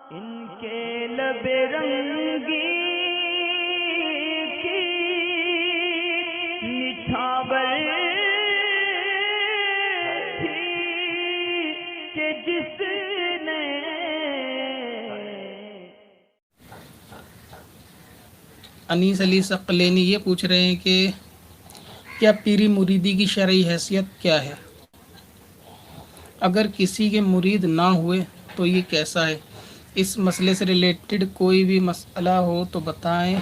ان کے لب رنگی کی نچھاور تھی کہ جس نے انیس علی ثقلینی یہ پوچھ رہے ہیں کہ کیا پیری مریدی کی شرعی حیثیت کیا ہے؟ اگر کسی کے مرید نہ ہوئے تو یہ کیسا ہے؟ اس مسئلے سے ریلیٹڈ کوئی بھی مسئلہ ہو تو بتائیں،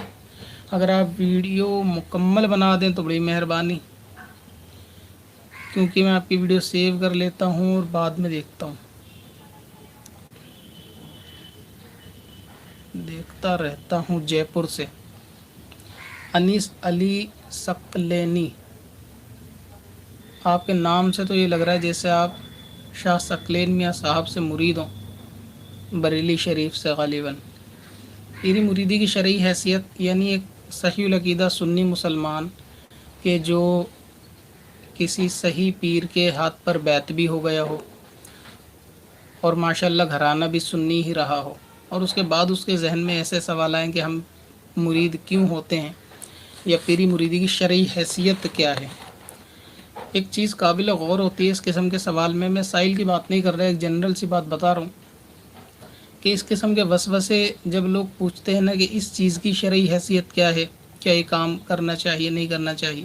اگر آپ ویڈیو مکمل بنا دیں تو بڑی مہربانی، کیونکہ میں آپ کی ویڈیو سیو کر لیتا ہوں اور بعد میں دیکھتا رہتا ہوں۔ جے پور سے انیس علی ثقلینی، آپ کے نام سے تو یہ لگ رہا ہے جیسے آپ شاہ ثقلین میاں صاحب سے مرید ہوں، بریلی شریف سے غالباً۔ پیری مریدی کی شرعی حیثیت یعنی ایک صحیح العقیدہ سنی مسلمان کہ جو کسی صحیح پیر کے ہاتھ پر بیعت بھی ہو گیا ہو اور ماشاءاللہ گھرانہ بھی سنی ہی رہا ہو، اور اس کے بعد اس کے ذہن میں ایسے سوال آئیں کہ ہم مرید کیوں ہوتے ہیں یا پیری مریدی کی شرعی حیثیت کیا ہے۔ ایک چیز قابل غور ہوتی ہے اس قسم کے سوال میں سائل کی بات نہیں کر رہا، ایک جنرل سی بات بتا رہا ہوں کہ اس قسم کے وسوسے جب لوگ پوچھتے ہیں نا کہ اس چیز کی شرعی حیثیت کیا ہے، کیا یہ کام کرنا چاہیے نہیں کرنا چاہیے،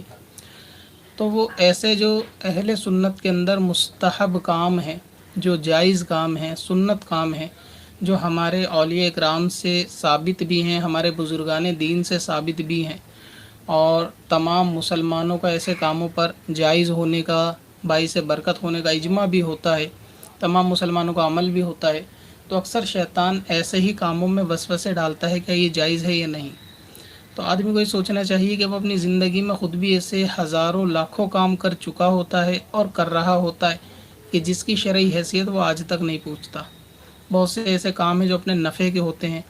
تو وہ ایسے جو اہل سنت کے اندر مستحب کام ہیں، جو جائز کام ہیں، سنت کام ہیں، جو ہمارے اولیاء اکرام سے ثابت بھی ہیں، ہمارے بزرگان دین سے ثابت بھی ہیں، اور تمام مسلمانوں کا ایسے کاموں پر جائز ہونے کا، باعث برکت ہونے کا اجماع بھی ہوتا ہے، تمام مسلمانوں کا عمل بھی ہوتا ہے، تو اکثر شیطان ایسے ہی کاموں میں وسوسے ڈالتا ہے کہ یہ جائز ہے یا نہیں۔ تو آدمی کو یہ سوچنا چاہیے کہ وہ اپنی زندگی میں خود بھی ایسے ہزاروں لاکھوں کام کر چکا ہوتا ہے اور کر رہا ہوتا ہے کہ جس کی شرعی حیثیت وہ آج تک نہیں پوچھتا۔ بہت سے ایسے کام ہیں جو اپنے نفع کے ہوتے ہیں،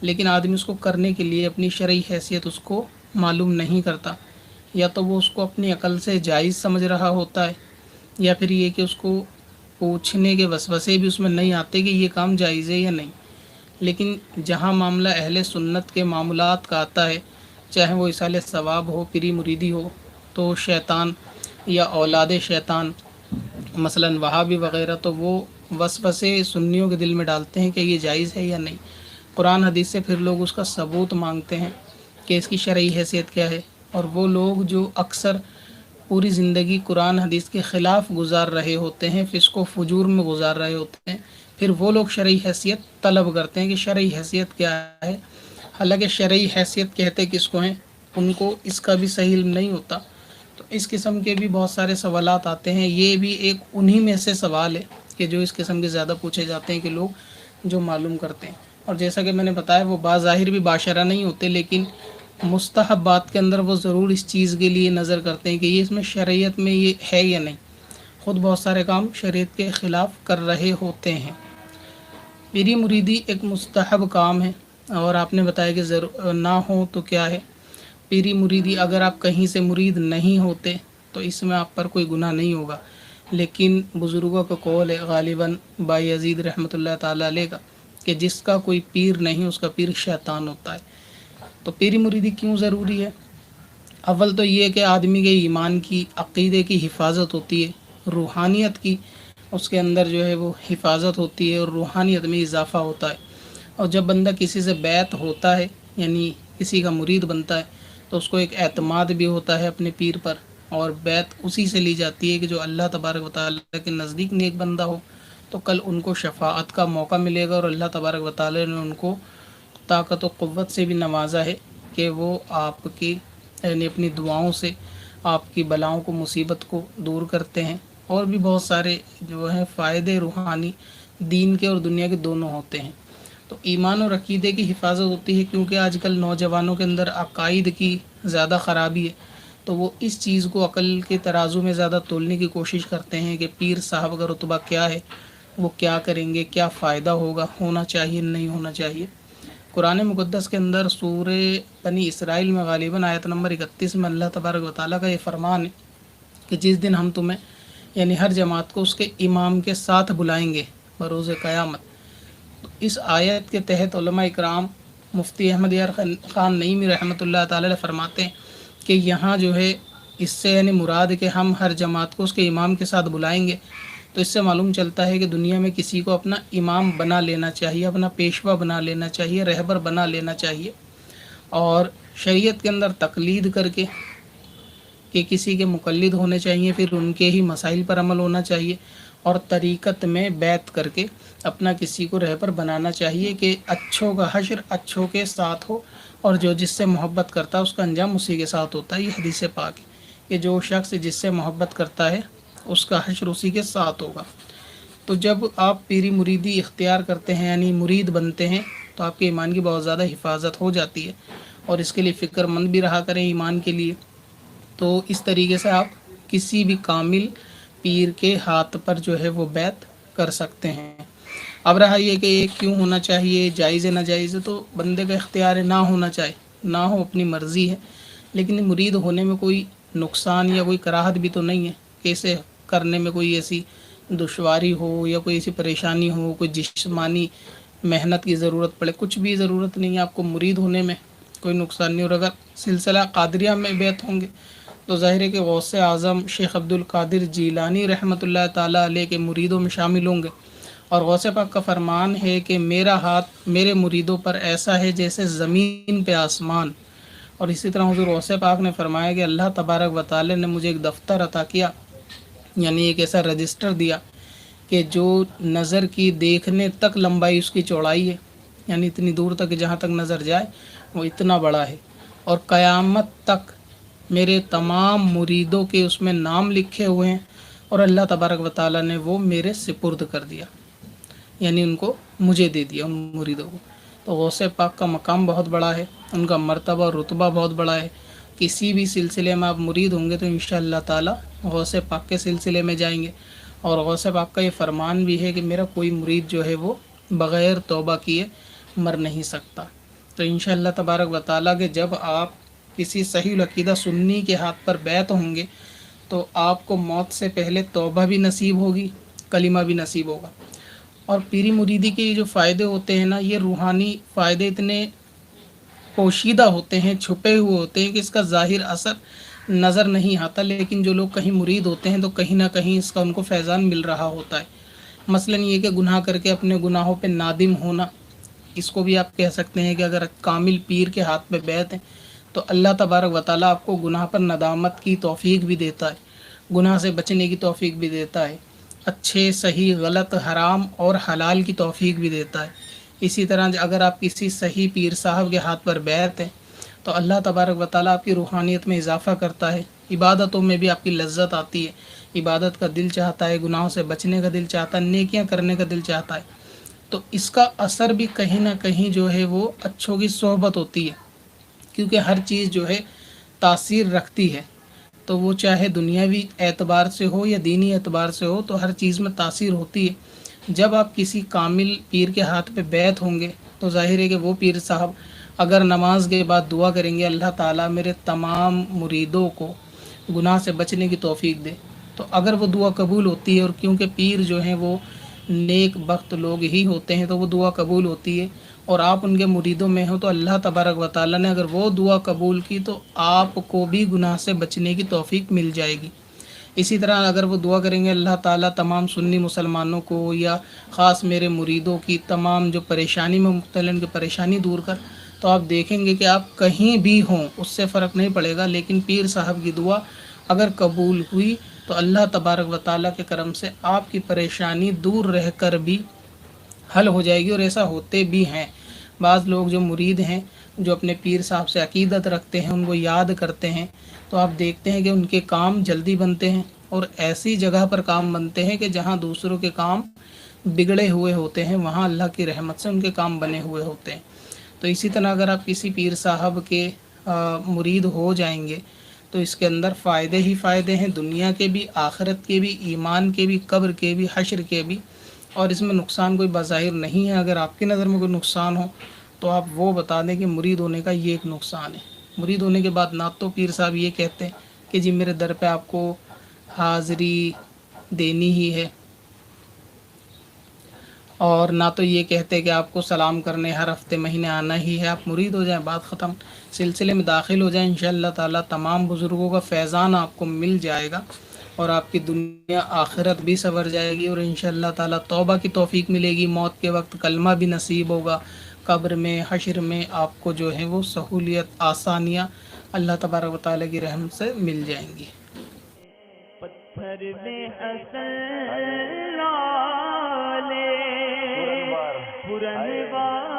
لیکن آدمی اس کو کرنے کے لیے اپنی شرعی حیثیت اس کو معلوم نہیں کرتا، یا تو وہ اس کو اپنی عقل سے جائز سمجھ رہا ہوتا ہے، یا پھر یہ کہ اس کو پوچھنے کے وسوسے بھی اس میں نہیں آتے کہ یہ کام جائز ہے یا نہیں۔ لیکن جہاں معاملہ اہل سنت کے معاملات کا آتا ہے، چاہے وہ اصال ثواب ہو، پیری مریدی ہو، تو شیطان یا اولاد شیطان مثلا وہابی وغیرہ، تو وہ وسوسے سنیوں کے دل میں ڈالتے ہیں کہ یہ جائز ہے یا نہیں۔ قرآن حدیث سے پھر لوگ اس کا ثبوت مانگتے ہیں کہ اس کی شرعی حیثیت کیا ہے، اور وہ لوگ جو اکثر پوری زندگی قرآن حدیث کے خلاف گزار رہے ہوتے ہیں، فسق و فجور میں گزار رہے ہوتے ہیں، پھر وہ لوگ شرعی حیثیت طلب کرتے ہیں کہ شرعی حیثیت کیا ہے، حالانکہ شرعی حیثیت کہتے کس کو ہیں، ان کو اس کا بھی صحیح علم نہیں ہوتا۔ تو اس قسم کے بھی بہت سارے سوالات آتے ہیں، یہ بھی ایک انہی میں سے سوال ہے کہ جو اس قسم کے زیادہ پوچھے جاتے ہیں کہ لوگ جو معلوم کرتے ہیں، اور جیسا کہ میں نے بتایا وہ بظاہر بھی باشرہ نہیں ہوتے، لیکن مستحب بات کے اندر وہ ضرور اس چیز کے لیے نظر کرتے ہیں کہ یہ اس میں شریعت میں یہ ہے یا نہیں۔ خود بہت سارے کام شریعت کے خلاف کر رہے ہوتے ہیں۔ پیری مریدی ایک مستحب کام ہے، اور آپ نے بتایا کہ نہ ہو تو کیا ہے۔ پیری مریدی اگر آپ کہیں سے مرید نہیں ہوتے تو اس میں آپ پر کوئی گناہ نہیں ہوگا، لیکن بزرگوں کا قول ہے غالباً بایزید رحمۃ اللہ تعالیٰ علیہ کا کہ جس کا کوئی پیر نہیں اس کا پیر شیطان ہوتا ہے۔ تو پیری مریدی کیوں ضروری ہے؟ اول تو یہ کہ آدمی کے ایمان کی، عقیدے کی حفاظت ہوتی ہے، روحانیت کی اس کے اندر جو ہے وہ حفاظت ہوتی ہے، اور روحانیت میں اضافہ ہوتا ہے۔ اور جب بندہ کسی سے بیعت ہوتا ہے، یعنی کسی کا مرید بنتا ہے، تو اس کو ایک اعتماد بھی ہوتا ہے اپنے پیر پر، اور بیعت اسی سے لی جاتی ہے کہ جو اللہ تبارک و تعالیٰ کے نزدیک نیک بندہ ہو، تو کل ان کو شفاعت کا موقع ملے گا، اور اللہ تبارک و تعالیٰ نے ان کو طاقت و قوت سے بھی نوازا ہے کہ وہ آپ کی یعنی اپنی دعاؤں سے آپ کی بلاؤں کو، مصیبت کو دور کرتے ہیں، اور بھی بہت سارے جو ہیں فائدے روحانی دین کے اور دنیا کے دونوں ہوتے ہیں۔ تو ایمان اور عقیدے کی حفاظت ہوتی ہے، کیونکہ آج کل نوجوانوں کے اندر عقائد کی زیادہ خرابی ہے، تو وہ اس چیز کو عقل کے ترازو میں زیادہ تولنے کی کوشش کرتے ہیں کہ پیر صاحب کا رتبہ کیا ہے، وہ کیا کریں گے، کیا فائدہ ہوگا، ہونا چاہیے نہیں ہونا چاہیے۔ قرآن مقدس کے اندر سورہ بنی اسرائیل میں غالباً آیت نمبر 31 میں اللہ تبارک و تعالیٰ کا یہ فرمان ہے کہ جس دن ہم تمہیں یعنی ہر جماعت کو اس کے امام کے ساتھ بلائیں گے بروز قیامت، इस आयत के तहत उलमा इकराम मुफ्ती अहमद यार ख़ान नईमी रहमतुल्लाह ताला अलैह फरमाते हैं कि यहाँ जो है इससे यानी मुराद कि हम हर जमात को उसके इमाम के साथ बुलाएंगे। तो इससे मालूम चलता है कि दुनिया में किसी को अपना इमाम बना लेना चाहिए, अपना पेशवा बना लेना चाहिए, रहबर बना लेना चाहिए, और शरीयत के अंदर तकलीद करके कि किसी के मुकल्लिद होने चाहिए, फिर उनके ही मसाइल पर अमल होना चाहिए, और तरीक़त में बैत करके अपना किसी को रहबर बनाना चाहिए कि अच्छों का हश्र अच्छों के साथ हो, और जो जिससे मोहब्बत करता है उसका अंजाम उसी के साथ होता है। ये हदीस पाक है कि जो शख्स जिससे मोहब्बत करता है उसका हश्र उसी के साथ होगा। तो जब आप पीरी मुरीदी इख्तियार करते हैं यानी मुरीद बनते हैं तो आपके ईमान की बहुत ज़्यादा हिफाजत हो जाती है, और इसके लिए फ़िक्रमंद भी रहा करें ईमान के लिए। तो इस तरीके से आप किसी भी कामिल पीर के हाथ पर जो है वो बैत कर सकते हैं। अब रहा ये कि ये क्यों होना चाहिए, जायज़ है नाजायज़ है, तो बंदे का इख्तियार है, ना होना चाहे ना हो अपनी मर्ज़ी है, लेकिन मुरीद होने में कोई नुकसान या कोई कराहत भी तो नहीं है कि इसे करने में कोई ऐसी दुश्वारी हो या कोई ऐसी परेशानी हो, कोई जिस्मानी मेहनत की ज़रूरत पड़े, कुछ भी ज़रूरत नहीं है आपको मुरीद होने में, कोई नुकसान नहीं। और अगर सिलसिला कादरिया में बैत होंगे तो ज़ाहिर है कि गौसे आज़म शेख अब्दुल कादिर जीलानी रहमतुल्लाह ताला अलैह के मुरीदों में शामिल होंगे, और गौसे पाक का फरमान है कि मेरा हाथ मेरे मुरीदों पर ऐसा है जैसे ज़मीन पे आसमान। और इसी तरह हुज़ूर गौसे पाक ने फरमाया कि अल्लाह तबारक व तआला ने मुझे एक दफ्तर अता किया, यानी एक ऐसा रजिस्टर दिया कि जो नज़र की देखने तक लंबाई उसकी चौड़ाई है, यानी इतनी दूर तक जहाँ तक नज़र जाए वो इतना बड़ा है, और क़यामत तक मेरे तमाम मुरीदों के उसमें नाम लिखे हुए हैं, और अल्लाह तबारक व तआला ने वो मेरे सिपुर्द कर दिया, यानी उनको मुझे दे दिया उन मुरीदों को। तो गौसे पाक का मकाम बहुत बड़ा है, उनका मर्तबा और रुतबा बहुत बड़ा है। किसी भी सिलसिले में आप मुरीद होंगे तो इंशाअल्लाह ताला गौसे पाक के सिलसिले में जाएंगे, और गौसे पाक का ये फरमान भी है कि मेरा कोई मुरीद जो है वो बग़ैर तौबा किए मर नहीं सकता। तो इंशाअल्लाह तबारक व तआला के जब आप किसी सही अक़ीदा सुन्नी के हाथ पर बैत होंगे तो आपको मौत से पहले तौबा भी नसीब होगी, कलिमा भी नसीब होगा। और पीरी मुरीदी के जो फ़ायदे होते हैं ना, ये रूहानी फ़ायदे इतने पोशीदा होते हैं, छुपे हुए होते हैं कि इसका ज़ाहिर असर नज़र नहीं आता, लेकिन जो लोग कहीं मुरीद होते हैं तो कहीं ना कहीं इसका उनको फैज़ान मिल रहा होता है। मसलन ये कि गुनाह करके अपने गुनाहों पे नादिम होना, इसको भी आप कह सकते हैं कि अगर कामिल पीर के हाथ पे बैत है तो अल्लाह तबारक व तआला आपको गुनाह पर नदामत की तौफ़ीक भी देता है, गुनाह से बचने की तौफ़ीक भी देता है, अच्छे सही गलत हराम और हलाल की तौफ़ीक भी देता है। इसी तरह अगर आप किसी सही पीर साहब के हाथ पर बैत हैं तो अल्लाह तबारक व तआला आपकी रूहानियत में इजाफ़ा करता है, इबादतों में भी आपकी लज्जत आती है, इबादत का दिल चाहता है, गुनाहों से बचने का दिल चाहता है, नेकियां करने का दिल चाहता है। तो इसका असर भी कहीं ना कहीं जो है वो अच्छों की सोहबत होती है, क्योंकि हर चीज़ जो है तासीर रखती है, तो वो चाहे दुनियावी एतबार से हो या दीनी एतबार से हो, तो हर चीज़ में तासीर होती है। जब आप किसी कामिल पीर के हाथ पे बैत होंगे तो ज़ाहिर है कि वो पीर साहब अगर नमाज के बाद दुआ करेंगे अल्लाह ताला मेरे तमाम मुरीदों को गुनाह से बचने की तौफ़ीक दे, तो अगर वो दुआ कबूल होती है, और क्योंकि पीर जो हैं वो नेक बख्त लोग ही होते हैं तो वो दुआ कबूल होती है, और आप उनके मुरीदों में हो तो अल्लाह तबारक व तआला ने अगर वो दुआ कबूल की तो आपको भी गुनाह से बचने की तौफ़ीक मिल जाएगी। इसी तरह अगर वो दुआ करेंगे अल्लाह ताला तमाम सुन्नी मुसलमानों को या ख़ास मेरे मुरीदों की तमाम जो परेशानी में मुब्तला उनकी परेशानी दूर कर, तो आप देखेंगे कि आप कहीं भी हों उससे फ़र्क नहीं पड़ेगा, लेकिन पीर साहब की दुआ अगर कबूल हुई तो अल्लाह तबारक व तआला के करम से आपकी परेशानी दूर रह कर भी हल हो जाएगी। और ऐसा होते भी हैं, बाज़ लोग जो मुरीद हैं जो अपने पीर साहब से अकीदत रखते हैं, उनको याद करते हैं, तो आप देखते हैं कि उनके काम जल्दी बनते हैं, और ऐसी जगह पर काम बनते हैं कि जहाँ दूसरों के काम बिगड़े हुए होते हैं वहाँ अल्लाह की रहमत से उनके काम बने हुए होते हैं। तो इसी तरह अगर आप किसी पीर साहब के मुरीद हो जाएंगे तो इसके अंदर फ़ायदे ही फ़ायदे हैं, दुनिया के भी, आखिरत के भी, ईमान के भी, कब्र के भी, हश्र के भी, और इसमें नुकसान कोई बज़ाहिर नहीं है। अगर आपकी नज़र में कोई नुकसान हो तो आप वो बता दें कि मुरीद होने का ये एक नुकसान है। मुरीद होने के बाद ना तो पीर साहब ये कहते हैं कि जी मेरे दर पे आपको हाज़री देनी ही है, اور نہ تو یہ کہتے کہ آپ کو سلام کرنے ہر ہفتے مہینے آنا ہی ہے، آپ مرید ہو جائیں، بات ختم، سلسلے میں داخل ہو جائیں، انشاءاللہ تعالی تمام بزرگوں کا فیضان آپ کو مل جائے گا، اور آپ کی دنیا آخرت بھی سنور جائے گی، اور انشاءاللہ تعالی توبہ کی توفیق ملے گی، موت کے وقت کلمہ بھی نصیب ہوگا، قبر میں حشر میں آپ کو جو ہے وہ سہولیت آسانیاں اللہ تبارک و تعالی کی رحم سے مل جائیں گی۔ پتھر میں حسن لالے پرنوار